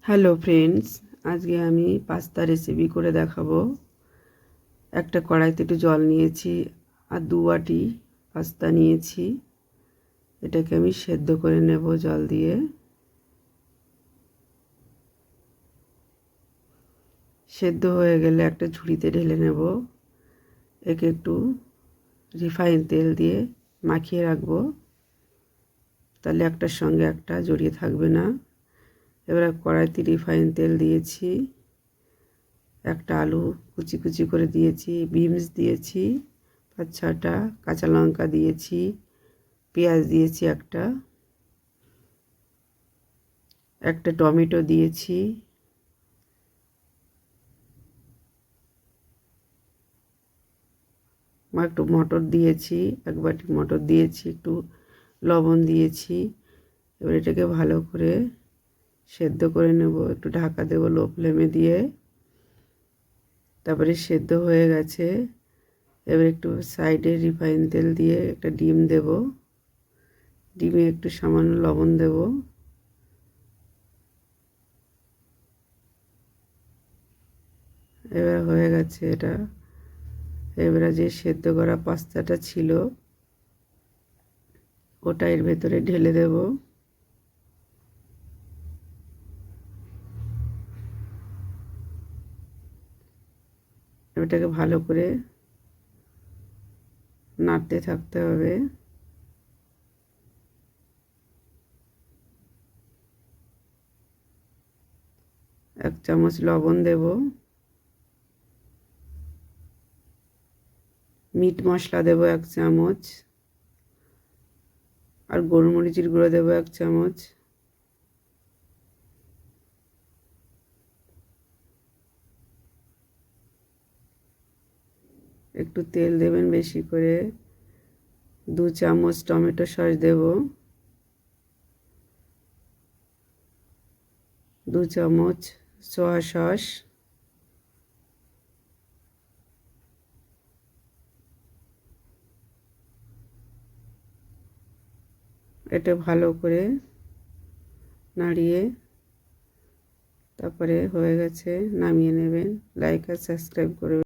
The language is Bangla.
হ্যালো ফ্রেন্ডস, আজকে আমি পাস্তা রেসিপি করে দেখাবো। একটা কড়াইতে একটু জল নিয়েছি আর 2 বাটি পাস্তা নিয়েছি। এটাকে আমি সেদ্ধ করে নেব জল দিয়ে। সেদ্ধ হয়ে গেলে একটা ঝুড়িতে ঢেলে নেব। একে একটু রিফাইন তেল দিয়ে মাখিয়ে রাখবো, তাহলে একটার সঙ্গে একটা জড়িয়ে থাকবে না। এবার কড়াইতে রিফাইন তেল দিয়েছি, একটা আলু কুচি কুচি করে দিয়েছি, বিনস দিয়েছি 5-6টা, কাঁচা লঙ্কা দিয়েছি, পেঁয়াজ দিয়েছি একটা টমেটো দিয়েছি, একটু মটর দিয়েছি, 1 বাটি মটর দিয়েছি, একটু লবণ দিয়েছি। এবার এটাকে ভালো করে সেদ্ধ করে নেব, একটু ঢাকা দেব লো ফ্লেমে দিয়ে। তারপরে সেদ্ধ হয়ে গেছে। এবার একটু সাইডে রিফাইন তেল দিয়ে একটা ডিম দেব, ডিমে একটু সামান্য লবণ দেব। এবার হয়ে গেছে এটা। এবারে যে সেদ্ধ করা পাস্তাটা ছিল ওটা এর ভেতরে ঢেলে দেব। এটাকে ভালো করে নাড়তে থাকতে হবে। এক চামচ লবণ দেব, মিট মশলা দেব 1 চামচ, আর গোলমরিচের গুঁড়ো দেব 1 চামচ। একটু তেল দেবেন বেশি করে। 2 চামচ টমেটো সস দেব, 2 চামচ সয়া সস, এটা ভালো করে নাড়িয়ে তারপরে হয়ে গেছে, নামিয়ে নেবেন। লাইক আর সাবস্ক্রাইব করবেন।